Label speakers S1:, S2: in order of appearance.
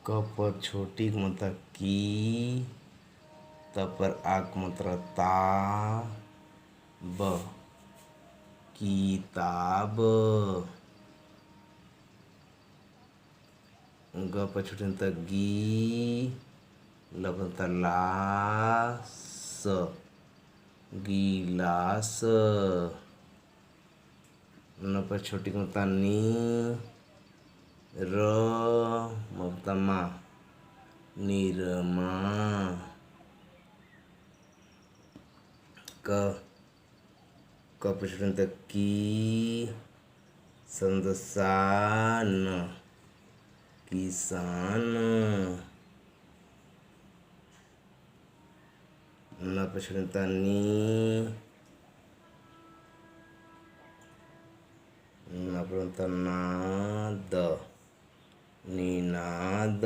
S1: क पर छोटी मात्रा की, त पर आक मात्रा ता, ब किताब। ग पर छोटी मात्रा गी, ल पर मात्रा ला, स गिलास। न पर छोटी मात्रा नी, र मात्रा मा, निरमा। क पर छोटी मात्रा की, संदसान, किसान। न पर छोटी मात्रा नी, न पर मात्रा नाद, निनाद।